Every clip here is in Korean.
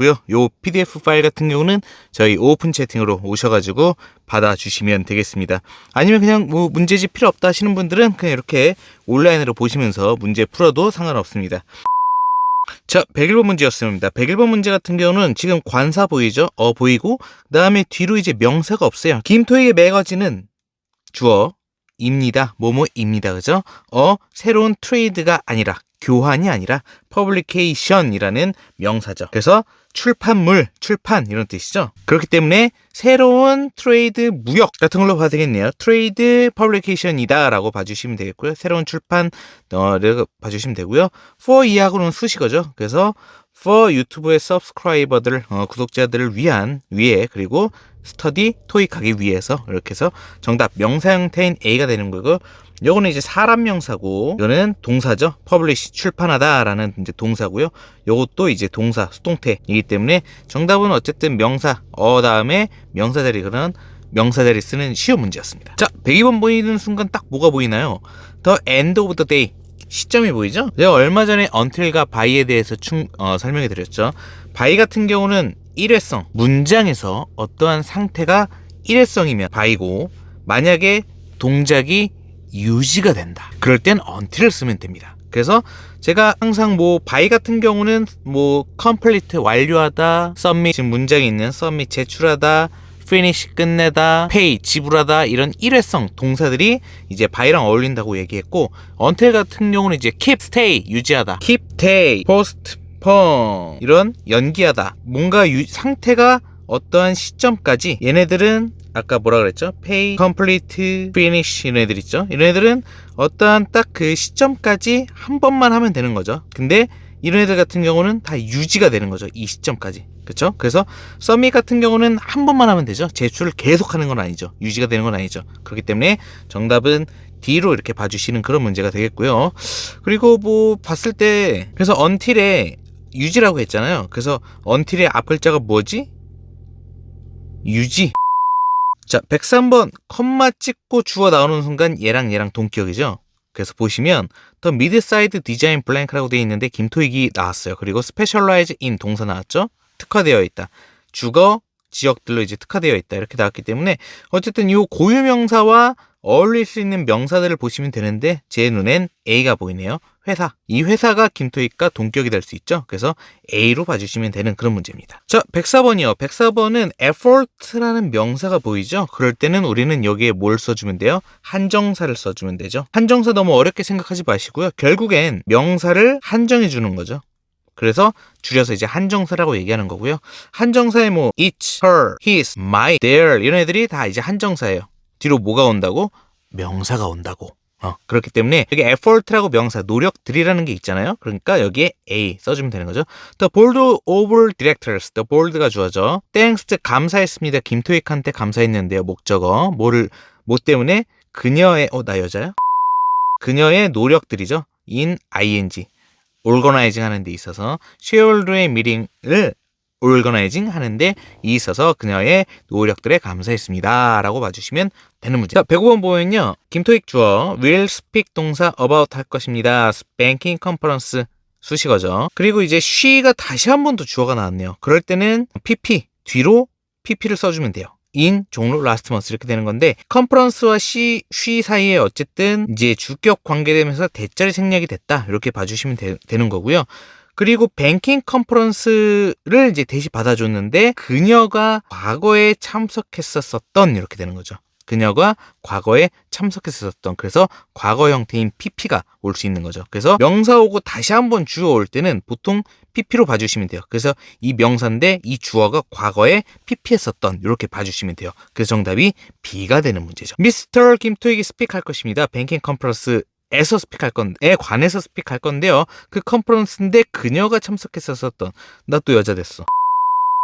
요 PDF 파일 같은 경우는 저희 오픈 채팅으로 오셔가지고 받아주시면 되겠습니다. 아니면 그냥 뭐 문제집 필요 없다 하시는 분들은 그냥 이렇게 온라인으로 보시면서 문제 풀어도 상관없습니다. 자, 101번 문제였습니다. 101번 문제 같은 경우는 지금 관사 보이죠? 보이고 그 다음에 뒤로 이제 명사가 없어요. 김토익의 매거진은 주어 입니다. 뭐뭐입니다. 그죠? 새로운 트레이드가 아니라 교환이 아니라 퍼블리케이션이라는 명사죠. 그래서 출판물, 출판 이런 뜻이죠. 그렇기 때문에 새로운 트레이드 무역 같은 걸로 봐도 되겠네요. 트레이드 퍼블리케이션이다 라고 봐주시면 되겠고요. 새로운 출판을 봐주시면 되고요. for 이하고는 수식어죠. 그래서 for 유튜브의 서브스크라이버들, 구독자들을 위해 그리고 스터디 토익하기 위해서 이렇게 해서 정답 명사 형태인 A가 되는 거고, 요거는 이제 사람 명사고 이거는 동사죠. publish 출판하다라는 이제 동사고요. 요것도 이제 동사 수동태이기 때문에 정답은 어쨌든 명사 다음에 명사 자리 그런 명사 자리 쓰는 쉬운 문제였습니다. 자, 102번 보이는 순간 딱 뭐가 보이나요? The end of the day. 시점이 보이죠? 제가 얼마 전에 until과 by에 대해서 설명해 드렸죠. by 같은 경우는 일회성, 문장에서 어떠한 상태가 일회성이면 by고, 만약에 동작이 유지가 된다, 그럴 땐 until을 쓰면 됩니다. 그래서 제가 항상 by 같은 경우는 complete 완료하다, submit 지금 문장이 있는 submit 제출하다, finish 끝내다, pay 지불하다 이런 일회성 동사들이 이제 by랑 어울린다고 얘기했고, until 같은 경우는 이제 keep, stay 유지하다, keep, stay, postpone 이런 연기하다, 뭔가 상태가 어떠한 시점까지, 얘네들은 아까 뭐라 그랬죠? pay, complete, finish 이런 애들 있죠? 이런 애들은 어떠한 딱 그 시점까지 한 번만 하면 되는 거죠. 근데 이런 애들 같은 경우는 다 유지가 되는 거죠. 이 시점까지. 그쵸? 그래서 submit 같은 경우는 한 번만 하면 되죠. 제출을 계속 하는 건 아니죠. 유지가 되는 건 아니죠. 그렇기 때문에 정답은 D로 이렇게 봐주시는 그런 문제가 되겠고요. 그리고 봤을 때 그래서 until에 유지라고 했잖아요. 그래서 until의 앞 글자가 뭐지? 유지. 자, 103번 컴마 찍고 주어 나오는 순간 얘랑 동격이죠. 그래서 보시면 The Mid-Side Design Blank라고 되어 있는데 김토익이 나왔어요. 그리고 Specialize in 동사 나왔죠. 특화되어 있다. 주거 지역들로 이제 특화되어 있다. 이렇게 나왔기 때문에 어쨌든 이 고유명사와 어울릴 수 있는 명사들을 보시면 되는데 제 눈엔 A가 보이네요. 회사. 이 회사가 김토익과 동격이 될 수 있죠. 그래서 A로 봐주시면 되는 그런 문제입니다. 자, 104번이요. 104번은 effort라는 명사가 보이죠. 그럴 때는 우리는 여기에 뭘 써주면 돼요? 한정사를 써주면 되죠. 한정사 너무 어렵게 생각하지 마시고요. 결국엔 명사를 한정해 주는 거죠. 그래서 줄여서 이제 한정사라고 얘기하는 거고요. 한정사에 each, her, his, my, their 이런 애들이 다 이제 한정사예요. 뒤로 뭐가 온다고? 명사가 온다고. 그렇기 때문에 여기 effort라고 명사, 노력들이라는 게 있잖아요. 그러니까 여기에 A 써주면 되는 거죠. The board of directors, the board가 주어져. thanks, 감사했습니다. 김토익한테 감사했는데요. 목적어. 뭐 때문에? 그녀의, 나 여자야? 그녀의 노력들이죠. in ing. organizing 하는 데 있어서 shareholder의 미팅을 organizing 하는데 있어서 그녀의 노력들에 감사했습니다 라고 봐주시면 되는 문제. 자, 105번 보면요. 김토익 주어 will speak 동사 about 할 것입니다. banking conference 수식어죠. 그리고 이제 she가 다시 한 번 더 주어가 나왔네요. 그럴 때는 pp 뒤로 pp를 써주면 돼요. in 종로 last month 이렇게 되는 건데, 컨퍼런스와 she 사이에 어쨌든 이제 주격 관계되면서 대자리 생략이 됐다 이렇게 봐주시면 되는 거고요. 그리고 뱅킹 컨퍼런스를 이제 대신 받아줬는데 그녀가 과거에 참석했었던 이렇게 되는 거죠. 그녀가 과거에 참석했었던, 그래서 과거 형태인 pp가 올 수 있는 거죠. 그래서 명사 오고 다시 한번 주어 올 때는 보통 pp로 봐주시면 돼요. 그래서 이 명사인데 이 주어가 과거에 pp했었던 이렇게 봐주시면 돼요. 그래서 정답이 B가 되는 문제죠. 미스터 김토익이 스픽할 것입니다. 뱅킹 컨퍼런스 에서 스픽할 건데, 관해서 스픽할 건데요. 그 컨퍼런스인데 그녀가 참석했었던, 나 또 여자 됐어.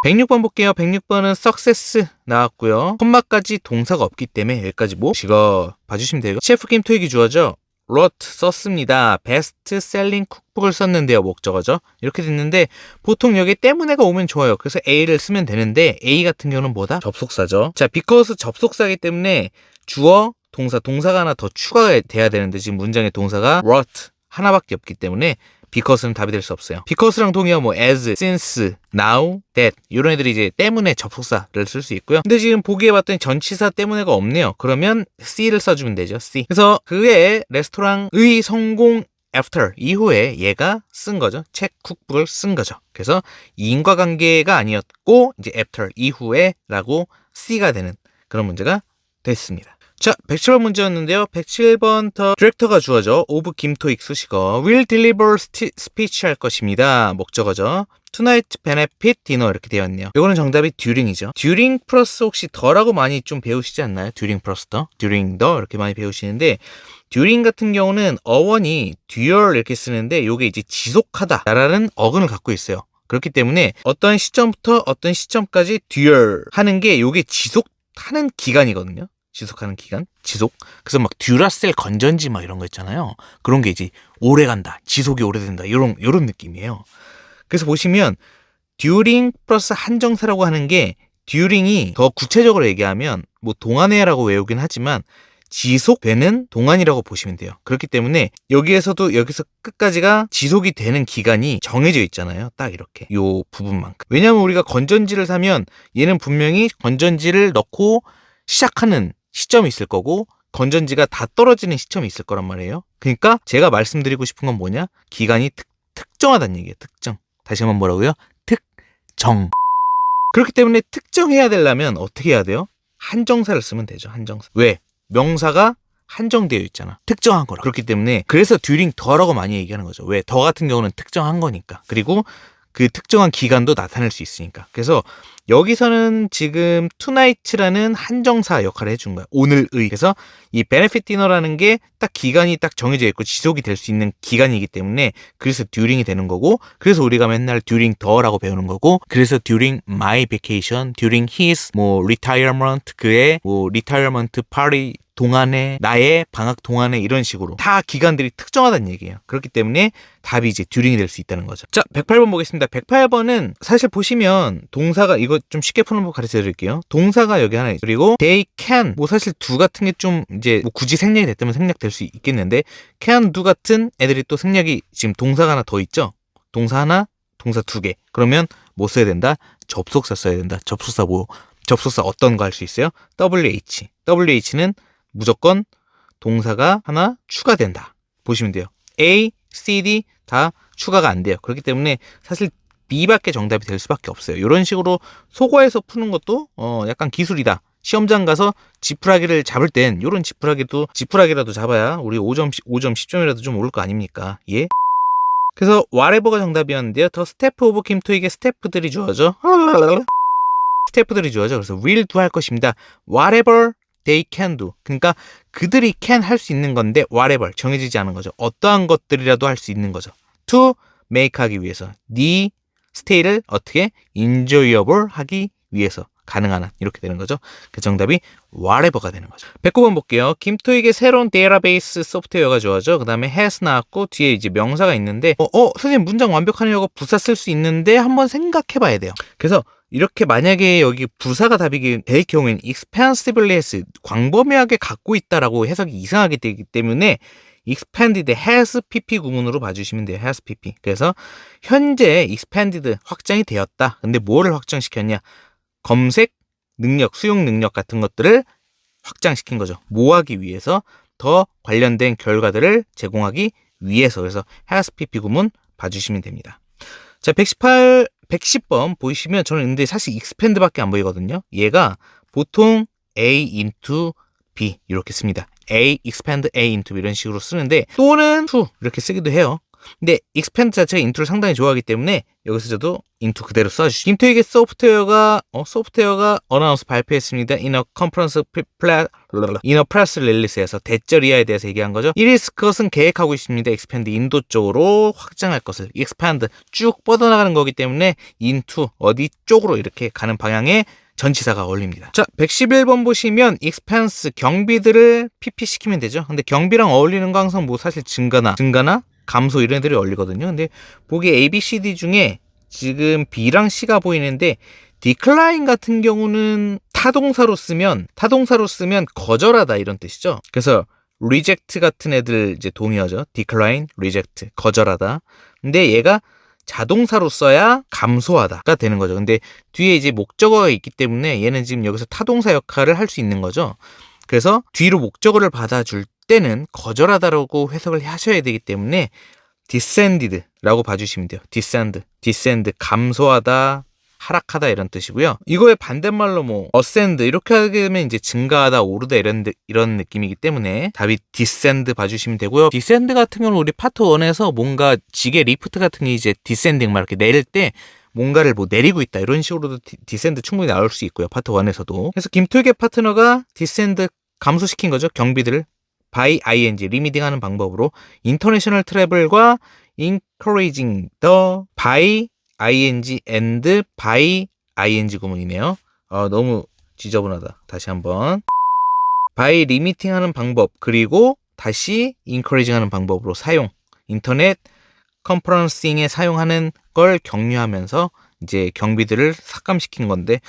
106번 볼게요. 106번은 success 나왔고요. 콤마까지 동사가 없기 때문에 여기까지 이거 봐주시면 돼요. 셰프 김토익이 주어져. wrote 썼습니다. 베스트 셀링 쿡북을 썼는데요. 목적어죠. 이렇게 됐는데 보통 여기 때문에가 오면 좋아요. 그래서 A를 쓰면 되는데 A 같은 경우는 뭐다? 접속사죠. 자, because 접속사이기 때문에 주어 동사가 하나 더 추가가 돼야 되는데 지금 문장의 동사가 wrote 하나밖에 없기 때문에 because 는 답이 될 수 없어요. because랑 동의어 뭐 as, since, now, that 이런 애들이 이제 때문에 접속사를 쓸 수 있고요. 근데 지금 보기에 봤더니 전치사 때문에가 없네요. 그러면 C를 써주면 되죠. C. 그래서 그의 레스토랑의 성공 after 이후에 얘가 쓴 거죠. 책 쿡북을 쓴 거죠. 그래서 인과관계가 아니었고 이제 after 이후에 라고 C가 되는 그런 문제가 됐습니다. 자, 107번 문제였는데요. 107번 더 디렉터가 주어져 of 김토익 수식어 will deliver speech 할 것입니다. 목적어죠. tonight benefit dinner 이렇게 되어 있네요. 이거는 정답이 during이죠. during 플러스 혹시 더라고 많이 좀 배우시지 않나요? during 플러스 더, during the 이렇게 많이 배우시는데 during 같은 경우는 어원이 dual 이렇게 쓰는데 이게 이제 지속하다라는 어근을 갖고 있어요. 그렇기 때문에 어떤 시점부터 어떤 시점까지 dual 하는 게 이게 지속하는 기간이거든요. 지속하는 기간? 지속? 그래서 막 듀라셀 건전지 막 이런 거 있잖아요. 그런 게 이제 오래 간다. 지속이 오래된다. 이런 느낌이에요. 그래서 보시면 during 플러스 한정사라고 하는 게 during이 더 구체적으로 얘기하면 뭐 동안회라고 외우긴 하지만 지속되는 동안이라고 보시면 돼요. 그렇기 때문에 여기서 끝까지가 지속이 되는 기간이 정해져 있잖아요. 딱 이렇게 요 부분만큼. 왜냐하면 우리가 건전지를 사면 얘는 분명히 건전지를 넣고 시작하는 시점이 있을 거고 건전지가 다 떨어지는 시점이 있을 거란 말이에요. 그러니까 제가 말씀드리고 싶은 건 뭐냐? 기간이 특정하다는 얘기예요. 특정. 다시 한번 뭐라고요? 특정. 그렇기 때문에 특정해야 되려면 어떻게 해야 돼요? 한정사를 쓰면 되죠. 한정사. 왜? 명사가 한정되어 있잖아. 특정한 거라. 그렇기 때문에 그래서 during 더라고 많이 얘기하는 거죠. 왜? 더 같은 경우는 특정한 거니까. 그리고 그 특정한 기간도 나타낼 수 있으니까. 그래서 여기서는 지금 tonight라는 한정사 역할을 해준 거야. 오늘의. 그래서 이 benefit dinner라는 게 딱 기간이 딱 정해져 있고 지속이 될 수 있는 기간이기 때문에 그래서 during이 되는 거고 그래서 우리가 맨날 during the라고 배우는 거고 그래서 during my vacation, during his 뭐 retirement 그의 뭐 retirement party 동안에 나의 방학 동안에 이런 식으로 다 기간들이 특정하다는 얘기예요. 그렇기 때문에 답이 이제 during이 될 수 있다는 거죠. 자, 108번 보겠습니다. 108번은 사실 보시면 동사가 이거 좀 쉽게 푸는 법 가르쳐 드릴게요. 동사가 여기 하나 있죠. 그리고 they can 뭐 사실 do 같은 게 좀 이제 뭐 굳이 생략이 됐다면 생략될 수 있겠는데 can do 같은 애들이 또 생략이 지금 동사가 하나 더 있죠. 동사 하나, 동사 두 개. 그러면 뭐 써야 된다? 접속사 써야 된다. 접속사 뭐? 접속사 어떤 거 할 수 있어요? WH. WH는 무조건 동사가 하나 추가된다. 보시면 돼요. A, C, D 다 추가가 안 돼요. 그렇기 때문에 사실 B밖에 정답이 될 수밖에 없어요. 이런 식으로 속어에서 푸는 것도 약간 기술이다. 시험장 가서 지푸라기를 잡을 땐 이런 지푸라기라도 잡아야 우리 5점 10점이라도 좀 오를 거 아닙니까? 예? 그래서 whatever가 정답이었는데요. 더 스태프 오브 김토익의 스태프들이 주어져. 스태프들이 주어져. 그래서 will do 할 것입니다. whatever they can do. 그러니까 그들이 can 할 수 있는 건데 whatever 정해지지 않은 거죠. 어떠한 것들이라도 할 수 있는 거죠. to make 하기 위해서. the stay를 어떻게 enjoyable 하기 위해서. 가능한 한 이렇게 되는 거죠. 그 정답이 whatever가 되는 거죠. 109번 볼게요. 김토익의 새로운 데이터베이스 소프트웨어가 주어져. 그 다음에 has 나왔고 뒤에 이제 명사가 있는데 선생님 문장 완벽하려고 부사 쓸 수 있는데 한번 생각해 봐야 돼요. 그래서 이렇게 만약에 여기 부사가 답이 될 경우에는 expensively has 광범위하게 갖고 있다라고 해석이 이상하게 되기 때문에 expanded has pp 구문으로 봐주시면 돼요. has pp. 그래서 현재 expanded 확장이 되었다. 근데 뭐를 확장시켰냐? 검색 능력, 수용 능력 같은 것들을 확장시킨 거죠. 뭐 하기 위해서? 더 관련된 결과들을 제공하기 위해서. 그래서 has pp 구문 봐주시면 됩니다. 자, 110번 보이시면 저는 근데 사실 expand밖에 안 보이거든요. 얘가 보통 A into B 이렇게 씁니다. A, expand A into B 이런 식으로 쓰는데 또는 to 이렇게 쓰기도 해요. 근데 expand 자체가 into를 상당히 좋아하기 때문에 여기서 저도 into 그대로 써주시죠. 김토익의 소프트웨어가 어나운스 발표했습니다. in a press release에서 대절이하에 대해서 얘기한 거죠. 이리스 그것은 계획하고 있습니다. expand 인도 쪽으로 확장할 것을 expand 쭉 뻗어나가는 거기 때문에 into 어디 쪽으로 이렇게 가는 방향에 전치사가 어울립니다. 자, 111번 보시면 expense 경비들을 pp 시키면 되죠. 근데 경비랑 어울리는 거 항상 뭐 사실 증가나 감소 이런 애들이 어울리거든요. 근데 보기 A, B, C, D 중에 지금 B랑 C가 보이는데 decline 같은 경우는 타동사로 쓰면 거절하다 이런 뜻이죠. 그래서 reject 같은 애들 이제 동의어죠. decline, reject, 거절하다. 근데 얘가 자동사로 써야 감소하다가 되는 거죠. 근데 뒤에 이제 목적어가 있기 때문에 얘는 지금 여기서 타동사 역할을 할 수 있는 거죠. 그래서 뒤로 목적어를 받아줄 때는 거절하다라고 해석을 하셔야 되기 때문에 descended라고 봐주시면 돼요. descend, 감소하다, 하락하다 이런 뜻이고요. 이거의 반대말로 뭐 ascend 이렇게 하게 되면 이제 증가하다, 오르다 이런 느낌이기 때문에 답이 descend 봐주시면 되고요. descend 같은 경우는 우리 파트 1에서 뭔가 지게 리프트 같은 게 이제 descending 막 이렇게 내릴 때 뭔가를 뭐 내리고 있다 이런 식으로도 descend 충분히 나올 수 있고요. 파트 1에서도. 그래서 김토익의 파트너가 descend 감소시킨 거죠. 경비들을 by ing 리미딩 하는 방법으로 international travel과 encouraging the by ing and by ing 구문이네요. 너무 지저분하다. 다시 한번. by limiting 하는 방법 그리고 다시 encouraging 하는 방법으로 사용. 인터넷 컨퍼런싱에 사용하는 걸 격려하면서 이제 경비들을 삭감시킨 건데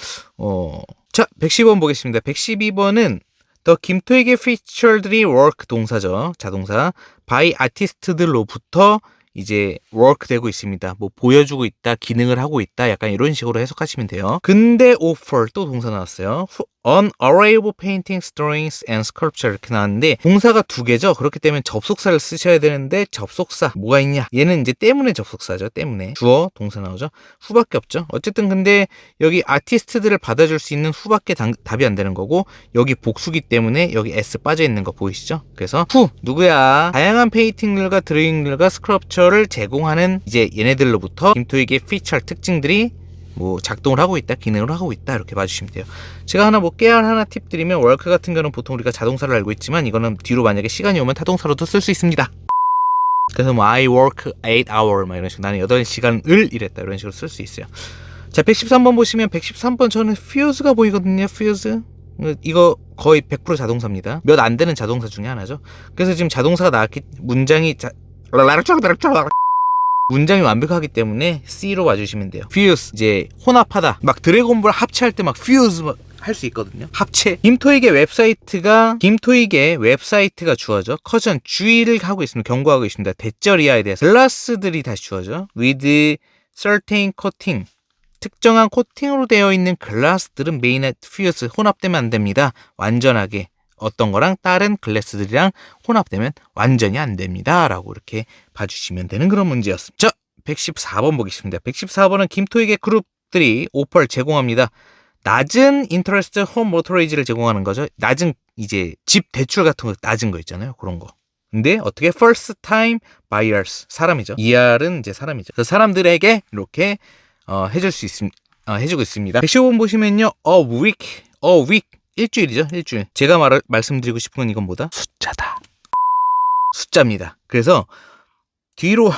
자 110번 보겠습니다. 112번은 더 김토익의 피처들이 work 동사죠. 자동사 by 아티스트들로부터 이제 work 되고 있습니다. 뭐 보여주고 있다, 기능을 하고 있다, 약간 이런 식으로 해석하시면 돼요. 근데 offer 또 동사 나왔어요. an array of paintings, drawings and sculpture 이렇게 나왔는데 동사가 두 개죠. 그렇기 때문에 접속사를 쓰셔야 되는데 접속사 뭐가 있냐? 얘는 이제 때문에 접속사죠. 때문에 주어 동사 나오죠. 후밖에 없죠. 어쨌든 근데 여기 아티스트들을 받아줄 수 있는 후밖에 답이 안 되는 거고 여기 복수기 때문에 여기 s 빠져 있는 거 보이시죠? 그래서 후 누구야? 다양한 페인팅들과 드로잉들과 스컬프처를 제공하는 이제 얘네들로부터 김토익의 피처 특징들이 뭐 작동을 하고 있다, 기능을 하고 있다 이렇게 봐주시면 돼요. 제가 하나 뭐 깨알 하나 팁 드리면 work 같은 거는 보통 우리가 자동사를 알고 있지만 이거는 뒤로 만약에 시간이 오면 타동사로도 쓸 수 있습니다. 그래서 뭐 I work 8hour 막 이런 식으로 나는 8시간을 일했다 이런 식으로 쓸 수 있어요. 자 113번 보시면 113번 저는 fuse가 보이거든요. fuse 이거 거의 100% 자동사입니다. 몇 안 되는 자동사 중에 하나죠. 그래서 지금 자동사가 나왔기 문장이 완벽하기 때문에 C로 봐주시면 돼요. fuse 이제 혼합하다. 막 드래곤볼 합체할 때 막 fuse 막 할 수 있거든요. 합체. 김토익의 웹사이트가 주어져. 커전 주의를 하고 있습니다. 경고하고 있습니다. 대절이하에 대해서. 글라스들이 다시 주어져. with certain coating. 특정한 코팅으로 되어 있는 글라스들은 main at fuse 혼합되면 안 됩니다. 완전하게. 어떤 거랑 다른 글래스들이랑 혼합되면 완전히 안 됩니다. 라고 이렇게 봐주시면 되는 그런 문제였습니다. 자, 114번 보겠습니다. 114번은 김토익의 그룹들이 오퍼를 제공합니다. 낮은 인터레스트 홈 모토레이지를 제공하는 거죠. 낮은 이제 집 대출 같은 거 낮은 거 있잖아요. 그런 거. 근데 어떻게 first time buyers 사람이죠. ER은 이제 사람이죠. 그래서 사람들에게 이렇게 해주고 있습니다. 115번 보시면요. a week 일주일이죠. 일주일. 제가 말씀드리고 싶은 건 이건 뭐다? 숫자다. 숫자입니다. 그래서 뒤로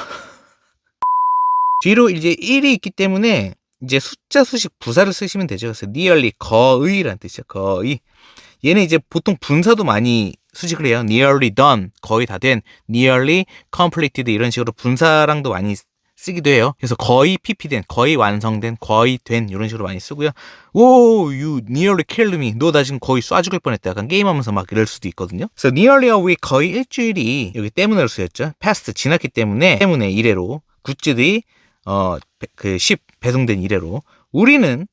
이제 1이 있기 때문에 이제 숫자 수식 부사를 쓰시면 되죠. 그래서 nearly 거의라는 뜻이죠. 거의. 얘는 이제 보통 분사도 많이 수식을 해요. nearly done 거의 다 된, nearly completed 이런 식으로 분사랑도 많이 쓰기도 해요. 그래서 거의 pp된, 거의 완성된, 거의 된 이런 식으로 많이 쓰고요. 오, you nearly killed me. 너 나 지금 거의 쏴 죽을 뻔했다. 약간 게임하면서 막 이럴 수도 있거든요. 그래서 nearly a week 거의 일주일이 여기 때문에로 쓰였죠. past 지났기 때문에 이래로 굿즈들이 그 ship 배송된 이래로 우리는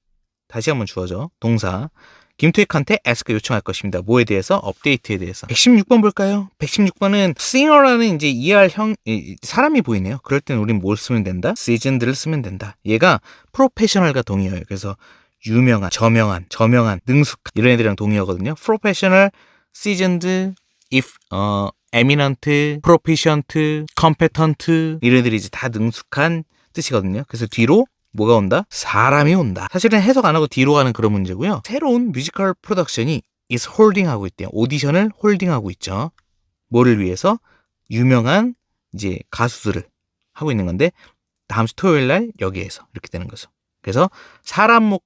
다시 한번 주어져 동사 김토익한테 ask 요청할 것입니다. 뭐에 대해서? 업데이트에 대해서. 116번 볼까요? 116번은 singer라는 이제 사람이 보이네요. 그럴 땐 우린 뭘 쓰면 된다? seasoned를 쓰면 된다. 얘가 프로페셔널과 동의어예요. 그래서 유명한, 저명한, 능숙한 이런 애들이랑 동의어거든요. professional, seasoned, eminent, proficient, competent 이런 애들이 이제 다 능숙한 뜻이거든요. 그래서 뒤로 뭐가 온다? 사람이 온다. 사실은 해석 안 하고 뒤로 가는 그런 문제고요. 새로운 뮤지컬 프로덕션이 is holding 하고 있대요. 오디션을 홀딩하고 있죠. 뭐를 위해서? 유명한 이제 가수들을 하고 있는 건데 다음 주 토요일 날 여기에서 이렇게 되는 거죠. 그래서 사람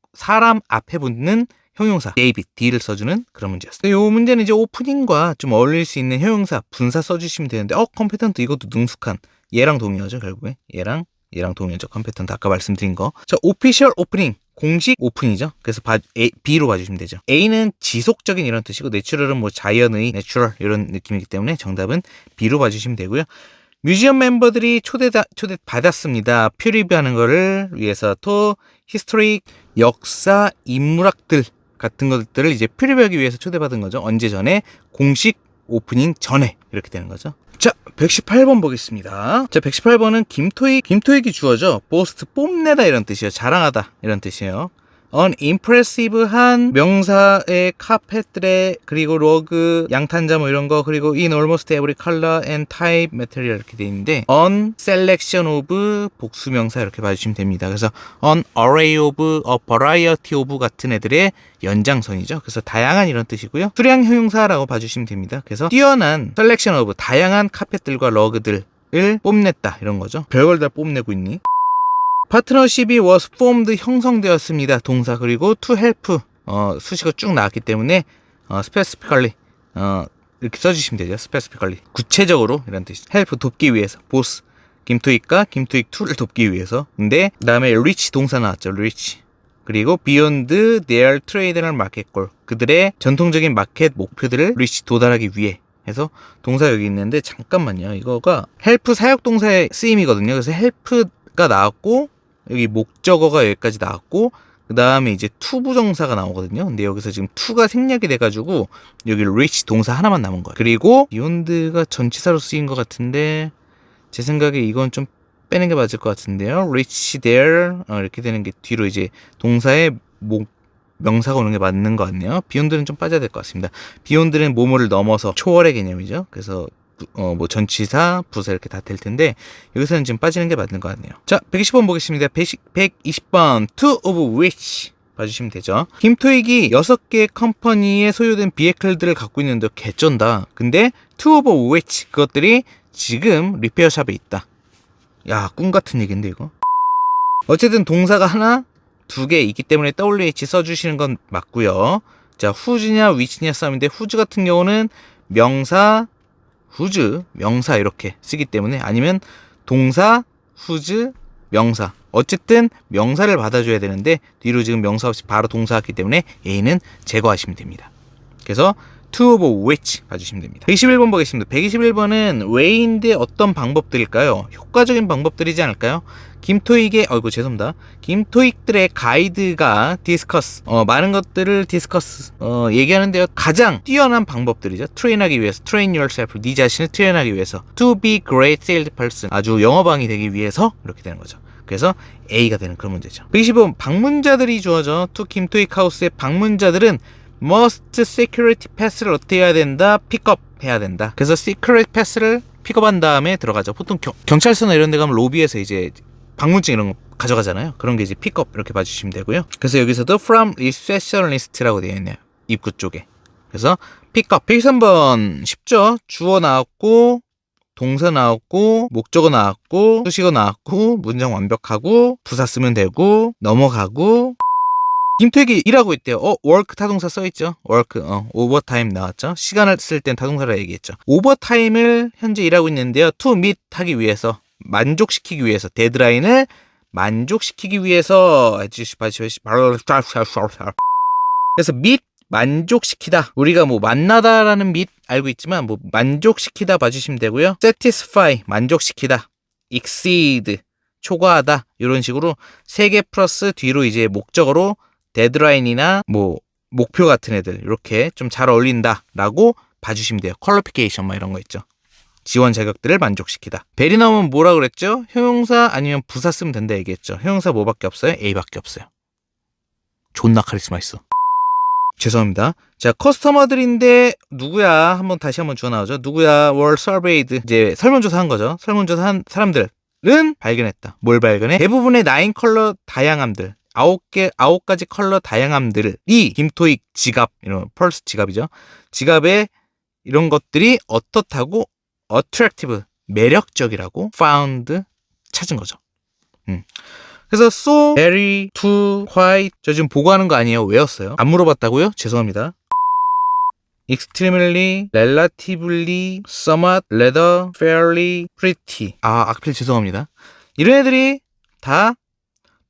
앞에 붙는 형용사 데이빗 D를 써주는 그런 문제였어요. 이 문제는 이제 오프닝과 좀 어울릴 수 있는 형용사 분사 써주시면 되는데 competent 이것도 능숙한 얘랑 동의어죠. 결국에 얘랑 얘랑 동일적 컴패턴트 아까 말씀드린 거. 자, 오피셜 오프닝. 공식 오픈이죠. 그래서 B로 봐주시면 되죠. A는 지속적인 이런 뜻이고 내추럴은 뭐 자연의 내추럴 이런 느낌이기 때문에 정답은 B로 봐주시면 되고요. 뮤지엄 멤버들이 초대 받았습니다. 퓨리뷰하는 거를 위해서 또 히스토리 역사 인문학들 같은 것들을 이제 퓨리뷰하기 위해서 초대받은 거죠. 언제 전에? 공식 오프닝 전에 이렇게 되는 거죠. 자, 118번 보겠습니다. 자, 118번은 김토익이 주어져. 보스트 뽐내다 이런 뜻이에요. 자랑하다 이런 뜻이에요. unimpressive한 명사의 카펫들의 그리고 로그 양탄자 뭐 이런 거 그리고 in almost every color and type material 이렇게 돼 있는데 on selection of 복수명사 이렇게 봐주시면 됩니다. 그래서 on array of a variety of 같은 애들의 연장선이죠. 그래서 다양한 이런 뜻이고요. 수량 형용사라고 봐주시면 됩니다. 그래서 뛰어난 selection of 다양한 카펫들과 러그들을 뽐냈다 이런 거죠. 별걸 다 뽐내고 있니? 파트너십이 was formed 형성되었습니다. 동사 그리고 to help 수식어 쭉 나왔기 때문에 specifically 이렇게 써주시면 되죠. specifically 구체적으로 이런 뜻이 help 돕기 위해서 boss 김토익과 김토익 2를 돕기 위해서. 근데 그다음에 reach 동사 나왔죠. reach 그리고 beyond their traditional market goal 그들의 전통적인 마켓 목표들을 reach 도달하기 위해 해서 동사 여기 있는데 잠깐만요. 이거가 help 사역동사의 쓰임이거든요. 그래서 help가 나왔고 여기 목적어가 여기까지 나왔고 그 다음에 이제 to 부정사가 나오거든요. 근데 여기서 지금 to가 생략이 돼가지고 여기 reach 동사 하나만 남은 거예요. 그리고 beyond가 전치사로 쓰인 것 같은데 제 생각에 이건 좀 빼는 게 맞을 것 같은데요. reach there 이렇게 되는 게 뒤로 이제 동사의 명사가 오는 게 맞는 것 같네요. beyond는 좀 빠져야 될 것 같습니다. beyond는 뭐뭐를 넘어서 초월의 개념이죠. 그래서 뭐 전치사, 부사 이렇게 다 될 텐데 여기서는 지금 빠지는 게 맞는 것 같네요. 자, 120번 보겠습니다. 120번 two of which 봐주시면 되죠. 김토익이 6개 컴퍼니에 소유된 비에클들을 갖고 있는데 개쩐다. 근데 two of which 그것들이 지금 리페어샵에 있다. 야, 꿈 같은 얘기인데 이거. 어쨌든 동사가 하나, 2개 있기 때문에 WH 써주시는 건 맞고요. 자, who's냐 which냐 싸움인데 whose 같은 경우는 명사 whose 명사 이렇게 쓰기 때문에 아니면 동사 whose 명사 어쨌든 명사를 받아줘야 되는데 뒤로 지금 명사 없이 바로 동사 왔기 때문에 A는 제거하시면 됩니다. 그래서 two of which 봐주시면 됩니다. 121번 보겠습니다. 121번은 왜인데 어떤 방법들일까요? 효과적인 방법들이지 않을까요? 김토익의 죄송합니다. 김토익들의 가이드가 디스커스 많은 것들을 디스커스 얘기하는데요. 가장 뛰어난 방법들이죠. 트레인하기 위해서 train yourself 네 자신을 트레인하기 위해서 to be great salesperson 아주 영업왕이 되기 위해서 이렇게 되는 거죠. 그래서 A가 되는 그런 문제죠. 125번 방문자들이 주어져 to 김토익 하우스의 방문자들은 must security pass를 어떻게 해야 된다? 픽업 해야 된다. 그래서 security pass를 픽업한 다음에 들어가죠. 보통 경찰서나 이런 데 가면 로비에서 이제 방문증 이런 거 가져가잖아요. 그런 게 이제 픽업 이렇게 봐주시면 되고요. 그래서 여기서도 from receptionist라고 되어 있네요. 입구 쪽에. 그래서 픽업. 103번 쉽죠? 주어 나왔고 동사 나왔고 목적어 나왔고 수식어 나왔고 문장 완벽하고 부사 쓰면 되고 넘어가고 김토익이 일하고 있대요. work 타동사 써있죠. work, 오버타임 나왔죠. 시간을 쓸 땐 타동사라 얘기했죠. 오버타임을 현재 일하고 있는데요. to meet 하기 위해서 만족시키기 위해서 데드라인을 만족시키기 위해서 그래서 meet 만족시키다 우리가 뭐 만나다라는 meet 알고 있지만 뭐 만족시키다 봐주시면 되고요. satisfy 만족시키다 exceed 초과하다 이런 식으로 3개 플러스 뒤로 이제 목적어로 데드라인이나 뭐 목표 같은 애들 이렇게 좀 잘 어울린다 라고 봐주시면 돼요. 퀄리피케이션 뭐 이런 거 있죠. 지원 자격들을 만족시키다. 벨이 나오면 뭐라 그랬죠? 형용사 아니면 부사 쓰면 된다 얘기했죠. 형용사 뭐밖에 없어요? A밖에 없어요. 존나 카리스마 있어. 죄송합니다. 자, 커스터머들인데 누구야? 다시 한번 주어 나오죠. 누구야? were surveyed. 이제 설문조사 한 거죠. 설문조사 한 사람들은 발견했다. 뭘 발견해? 대부분의 9 컬러 다양함들. 9가지 컬러 다양함들이 김토익 지갑, 이런 펄스 지갑이죠. 지갑에 이런 것들이 어떻다고 attractive, 매력적이라고 found, 찾은 거죠. 그래서 so, very, to, quite 저 지금 보고하는 거 아니에요. 외웠어요. 안 물어봤다고요? 죄송합니다. extremely, relatively, somewhat, rather, fairly, pretty 악필 죄송합니다. 이런 애들이 다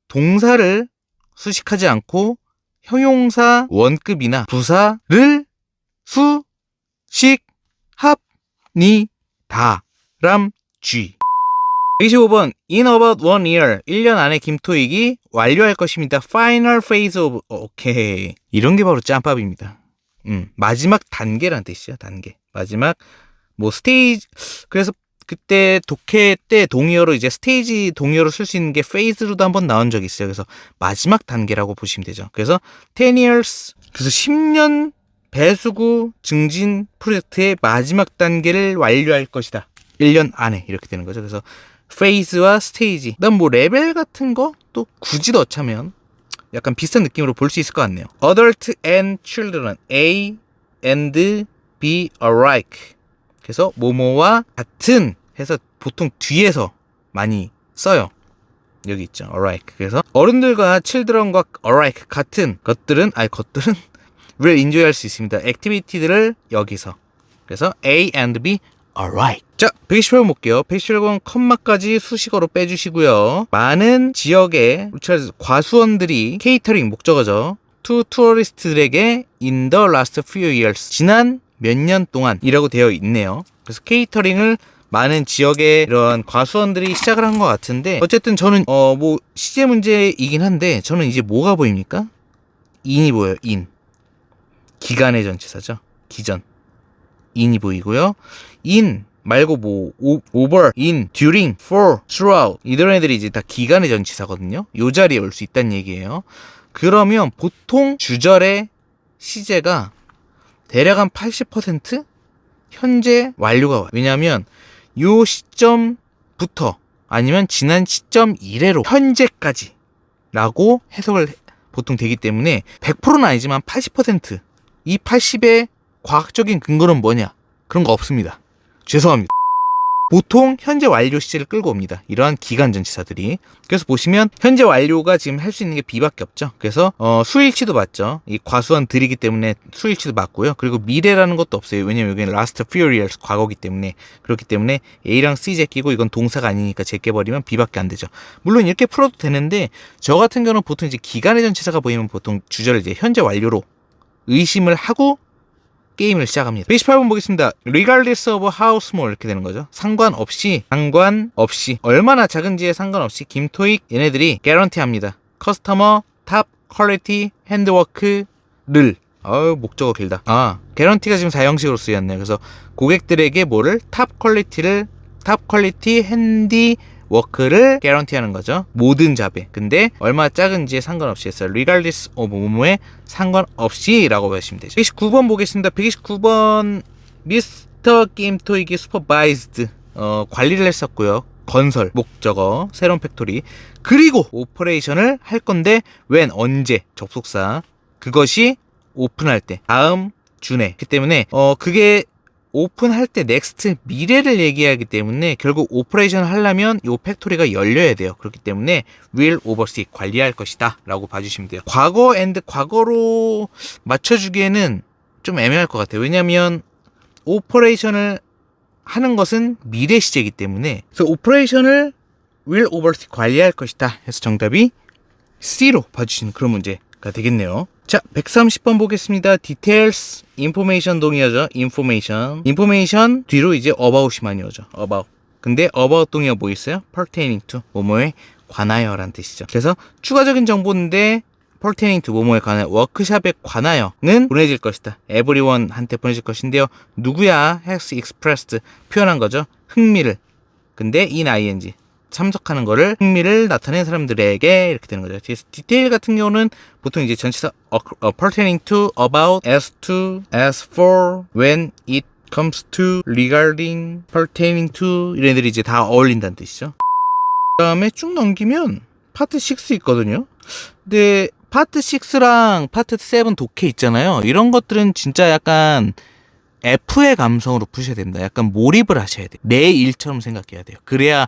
동사를 수식하지 않고 형용사 원급이나 부사를 수식합니다. 람 G. 125번 In about 1 year 1년 안에 김토익이 완료할 것입니다. Final phase of 오케이. 이런 게 바로 짬밥입니다. 마지막 단계란 뜻이죠. 단계. 마지막 뭐 스테이지. 그래서 그때 독해 때 동의어로 이제 스테이지 동의어로 쓸 수 있는 게 phase로도 한번 나온 적이 있어요. 그래서 마지막 단계라고 보시면 되죠. 그래서 10 years 그래서 10년 배수구 증진 프로젝트의 마지막 단계를 완료할 것이다. 1년 안에 이렇게 되는 거죠. 그래서 phase와 stage. 그다음 뭐 레벨 같은 거 또 굳이 넣자면 약간 비슷한 느낌으로 볼 수 있을 것 같네요. Adult and children A and B alike. 그래서 뭐뭐와 같은 해서 보통 뒤에서 많이 써요. 여기 있죠. alike. 그래서 어른들과 children과 alike 같은 것들은 will enjoy 할 수 있습니다. 액티비티들을 여기서. 그래서 A and B alike. 자, 128번 볼게요. 128번 컴마까지 수식어로 빼주시고요. 많은 지역의 과수원들이 케이터링 목적어죠. to tourist들에게 in the last few years 지난 몇 년 동안이라고 되어 있네요. 그래서 케이터링을 많은 지역의 이런 과수원들이 시작을 한 것 같은데 어쨌든 저는 뭐 시제 문제이긴 한데 저는 이제 뭐가 보입니까? in이 보여요. in 기간의 전치사죠. 기전 in이 보이고요. in 말고 뭐 over, in, during, for, throughout 이런 애들이 이제 다 기간의 전치사거든요. 요 자리에 올 수 있다는 얘기예요. 그러면 보통 주절의 시제가 대략 한 80% 현재 완료가 와요. 왜냐하면 요 시점부터 아니면 지난 시점 이래로 현재까지 라고 해석을 보통 되기 때문에 100%는 아니지만 80% 이 80의 과학적인 근거는 뭐냐? 그런 거 없습니다. 죄송합니다. 보통 현재 완료 시제를 끌고 옵니다. 이러한 기간 전치사들이. 그래서 보시면 현재 완료가 지금 할 수 있는 게 B밖에 없죠. 그래서 수일치도 맞죠. 이 과수원들이기 때문에 수일치도 맞고요. 그리고 미래라는 것도 없어요. 왜냐면 여기는 last few years 과거기 때문에. 그렇기 때문에 A랑 C 제끼고 이건 동사가 아니니까 제껴버리면 B밖에 안 되죠. 물론 이렇게 풀어도 되는데 저 같은 경우는 보통 이제 기간의 전치사가 보이면 보통 주절을 이제 현재 완료로 의심을 하고 게임을 시작합니다. 128번 보겠습니다. Regardless of how small 이렇게 되는 거죠. 상관없이 얼마나 작은지에 상관없이 김토익 얘네들이 guarantee합니다. Customer top quality handwork를 목적어 길다. guarantee가 지금 4형식으로 쓰였네요. 그래서 고객들에게 뭐를 top quality handiwork를 guarantee하는 거죠. 모든 잡에. 근데 얼마나 작은지에 상관없이 했어요. regardless of 뭐뭐에 상관없이 라고 보시면 되죠. 129번 보겠습니다. 129번 미스터 김토익이 supervised 관리를 했었고요. 건설 목적어 새로운 팩토리 그리고 오퍼레이션을 할 건데 when 언제 접속사 그것이 오픈할 때 다음 주내 그렇기 때문에 그게 오픈할 때 넥스트 미래를 얘기하기 때문에 결국 오퍼레이션을 하려면 이 팩토리가 열려야 돼요. 그렇기 때문에 will oversee 관리할 것이다 라고 봐주시면 돼요. 과거 and 과거로 맞춰주기에는 좀 애매할 것 같아요. 왜냐면 오퍼레이션을 하는 것은 미래 시제이기 때문에 그래서 오퍼레이션을 will oversee 관리할 것이다 해서 정답이 C로 봐주시는 그런 문제가 되겠네요. 자, 130번 보겠습니다. details, information 동의어죠. information 뒤로 이제 about이 많이 오죠. about. 근데 about 동의어 뭐 있어요? pertaining to, 뭐뭐에 관하여라는 뜻이죠. 그래서 추가적인 정보인데 pertaining to, 뭐뭐에 관하여, 워크샵에 관하여는 보내질 것이다. everyone한테 보내질 것인데요. 누구야? has expressed, 표현한 거죠. 흥미를. 근데 in ing. 참석하는 거를 흥미를 나타낸 사람들에게 이렇게 되는 거죠. 디테일 같은 경우는 보통 이제 전치사 pertaining to, about, as to, as for, when it comes to, regarding, pertaining to 이런 애들이 이제 다 어울린다는 뜻이죠. 그 다음에 쭉 넘기면 파트 6 있거든요. 근데 파트 6랑 파트 7 독해 있잖아요. 이런 것들은 진짜 약간 F의 감성으로 푸셔야 됩니다. 약간 몰입을 하셔야 돼요. 내 일처럼 생각해야 돼요. 그래야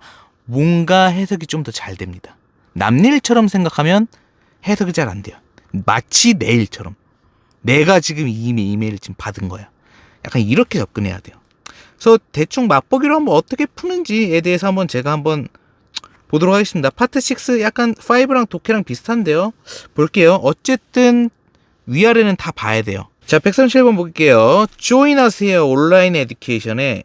뭔가 해석이 좀 더 잘 됩니다. 남일처럼 생각하면 해석이 잘 안 돼요. 마치 내 일처럼. 내가 지금 이 이메일을 지금 받은 거야. 약간 이렇게 접근해야 돼요. 그래서 대충 맛보기로 한번 어떻게 푸는지에 대해서 한번 제가 한번 보도록 하겠습니다. 파트 6 약간 5랑 독해랑 비슷한데요. 볼게요. 어쨌든 위아래는 다 봐야 돼요. 자, 137번 볼게요. 조인하세요 온라인 에듀케이션에,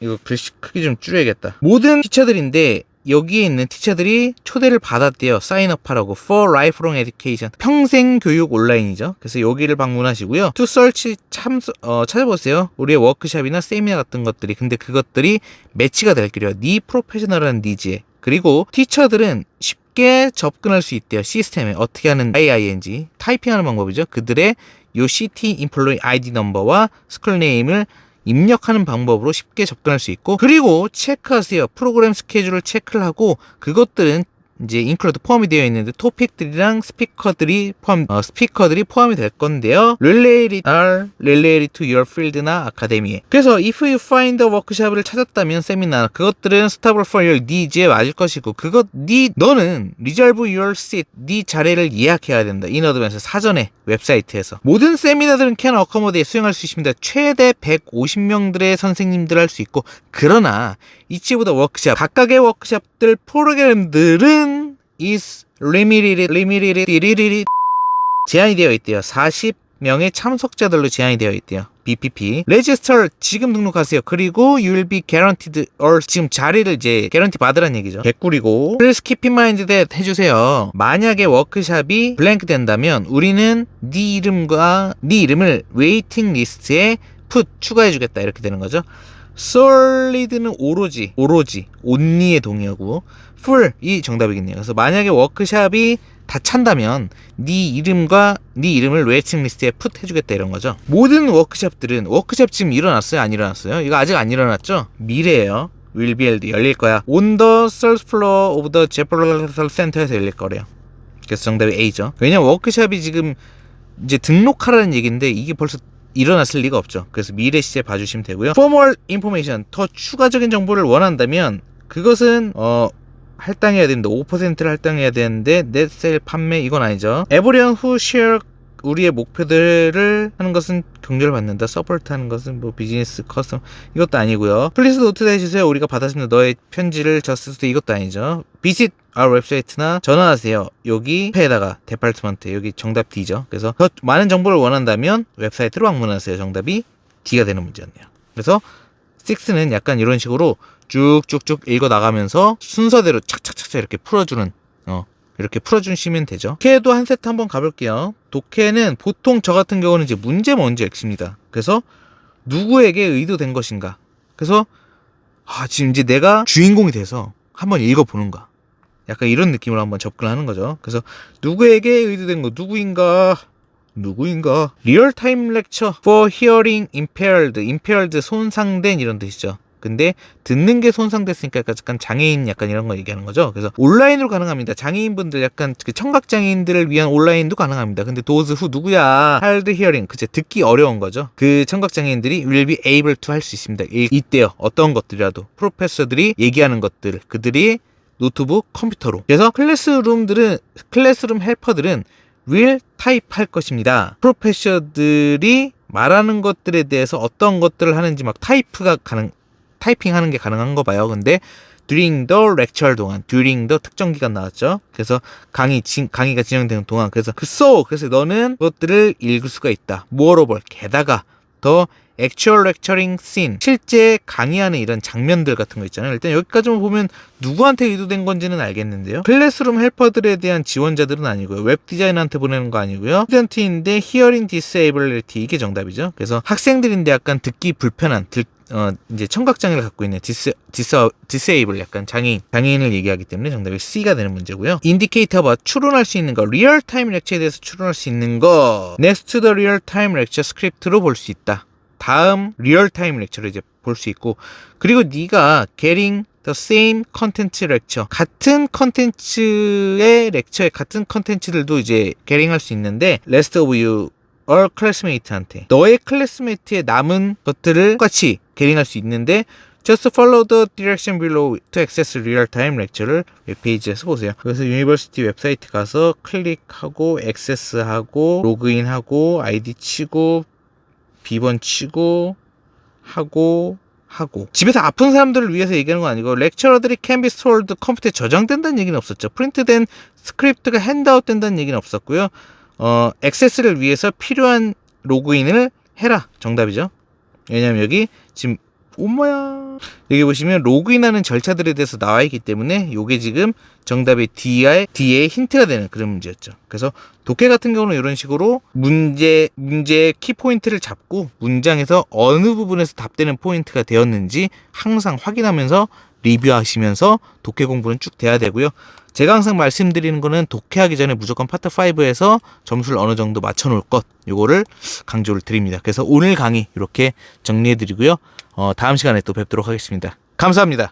이거 글씨 크기 좀 줄여야겠다. 모든 티처들인데 여기에 있는 티처들이 초대를 받았대요. 사인업하라고. For Lifelong Education. 평생 교육 온라인이죠. 그래서 여기를 방문하시고요. To search 찾아보세요. 우리의 워크샵이나 세미나 같은 것들이. 근데 그것들이 매치가 될 거예요. 네 프로페셔널한 니즈에. 그리고 티처들은 쉽게 접근할 수 있대요. 시스템에. 어떻게 하는 IING. 타이핑하는 방법이죠. 그들의 요 CT Employee ID 넘버와 스쿨 네임을 입력하는 방법으로 쉽게 접근할 수 있고, 그리고 체크하세요. 프로그램 스케줄을 체크를 하고, 그것들은 이제 인클루드 포함이 되어 있는데 토픽들이랑 스피커들이 포함이 될 건데요. related to your field나 아카데미에. 그래서 if you find a workshop을 찾았다면 세미나, 그것들은 suitable for your needs에 맞을 것이고, 너는 reserve your seat, 네 자리를 예약해야 된다. in advance, 사전에 웹사이트에서. 모든 세미나들은 can accommodate, 수용할 수 있습니다. 최대 150명들의 선생님들 할 수 있고, 그러나 이치보다 워크샵, 각각의 워크샵들 프로그램들은 is limited 제한이 되어 있대요. 40명의 참석자들로 제한이 되어 있대요. BPP. Register, 지금 등록하세요. 그리고 you will be guaranteed, 지금 자리를 이제 guarantee 받으란 얘기죠. 개꿀이고. Please keep in mind that 해주세요. 만약에 워크샵이 블랭크 된다면 우리는 네 이름을 웨이팅 리스트에 추가해주겠다. 이렇게 되는 거죠. solid는 오로지 only의 동의어고, full 이 정답이겠네요. 그래서 만약에 워크샵이 다 찬다면 네 이름을 웨이팅 리스트에 해주겠다, 이런 거죠. 모든 워크샵들은, 워크샵 지금 일어났어요? 안 일어났어요? 이거 아직 안 일어났죠? 미래예요. will be held, 열릴 거야. on the third floor of the Jeopardy Center에서 열릴 거래요. 그래서 정답이 A죠. 왜냐면 워크샵이 지금 이제 등록하라는 얘기인데 이게 벌써 일어났을 리가 없죠. 그래서 미래 시제 봐주시면 되고요. For more information, 더 추가적인 정보를 원한다면 그것은 할당해야 된다. 5%를 할당해야 되는데 넷셀 판매, 이건 아니죠. Everyone who share, 우리의 목표들을 하는 것은 경제를 받는다. 서포트 하는 것은 뭐 비즈니스 커스텀, 이것도 아니고요. 플리즈 노트 해주세요. 우리가 받았습니다. 너의 편지를 저스트, 이것도 아니죠. 비짓 our 웹사이트나 전화하세요. 여기 페에다가 디파트먼트, 여기 정답 D죠. 그래서 더 많은 정보를 원한다면 웹사이트로 방문하세요. 정답이 D가 되는 문제였네요. 그래서 6는 약간 이런 식으로 쭉쭉쭉 읽어 나가면서 순서대로 착착착착 이렇게 풀어주는, 이렇게 풀어주시면 되죠. 독해도 한 세트 한번 가볼게요. 독해는 보통 저 같은 경우는 이제 문제 먼저 읽습니다. 그래서 누구에게 의도된 것인가. 그래서 지금 이제 내가 주인공이 돼서 한번 읽어보는 거야. 약간 이런 느낌으로 한번 접근하는 거죠. 그래서 누구에게 의도된 거, 누구인가. 리얼타임 렉처 for hearing impaired 손상된, 이런 뜻이죠. 근데 듣는 게 손상됐으니까 약간 장애인, 약간 이런 거 얘기하는 거죠. 그래서 온라인으로 가능합니다. 장애인분들, 약간 청각 장애인들을 위한 온라인도 가능합니다. 근데 those who 누구야? hard hearing, 그치, 듣기 어려운 거죠. 그 청각 장애인들이 will be able to 할 수 있습니다. 이때요. 어떤 것들이라도 프로페서들이 얘기하는 것들, 그들이 노트북, 컴퓨터로. 그래서 클래스룸 헬퍼들은 will 타입 할 것입니다. 프로페서들이 말하는 것들에 대해서 어떤 것들을 하는지 막 타이핑 하는 게 가능한 거 봐요. 근데 during the lecture 동안, during the 특정 기간 나왔죠. 그래서 강의가 진행되는 동안, 그래서 그래서 너는 그것들을 읽을 수가 있다. moreover, 게다가 더 actual lecturing scene, 실제 강의하는 이런 장면들 같은 거 있잖아요. 일단 여기까지만 보면 누구한테 의도된 건지는 알겠는데요. 클래스룸 헬퍼들에 대한 지원자들은 아니고요. 웹 디자이너한테 보내는 거 아니고요. 스튜던트인데 hearing disability, 이게 정답이죠. 그래서 학생들인데 약간 듣기 불편한, 이제 청각장애를 갖고 있는 disable, 약간 장애인을 얘기하기 때문에 정답이 C가 되는 문제고요. indicator, 추론할 수 있는 거, 리얼타임 렉처에 대해서 추론할 수 있는 거, next to the real time lecture 스크립트로 볼 수 있다. 다음 리얼타임 렉처를 이제 볼 수 있고, 그리고 네가 getting the same content lecture, 같은 컨텐츠의 렉처에 같은 컨텐츠들도 이제 getting 할 수 있는데, rest of you or classmate한테, 너의 클래스메이트의 남은 것들을 똑같이 getting 할 수 있는데, just follow the direction below to access real-time lecture를 웹페이지에서 보세요. 그래서 유니버시티 웹사이트 가서 클릭하고 액세스하고 로그인하고 아이디 치고 비번 치고 하고 하고, 집에서 아픈 사람들을 위해서 얘기하는 건 아니고 렉처러들이 can be stored 컴퓨터에 저장된다는 얘기는 없었죠. 프린트된 스크립트가 핸드아웃 된다는 얘기는 없었고요. 액세스를 위해서 필요한 로그인을 해라 정답이죠. 왜냐면 여기 지금 엄마야 여기 보시면 로그인하는 절차들에 대해서 나와 있기 때문에 요게 지금 정답의 D에 힌트가 되는 그런 문제였죠. 그래서 독해 같은 경우는 이런 식으로 문제의 키포인트를 잡고 문장에서 어느 부분에서 답되는 포인트가 되었는지 항상 확인하면서 리뷰하시면서 독해 공부는 쭉 돼야 되고요. 제가 항상 말씀드리는 거는 독해하기 전에 무조건 파트 5에서 점수를 어느 정도 맞춰 놓을 것, 요거를 강조를 드립니다. 그래서 오늘 강의 이렇게 정리해 드리고요. 다음 시간에 또 뵙도록 하겠습니다. 감사합니다.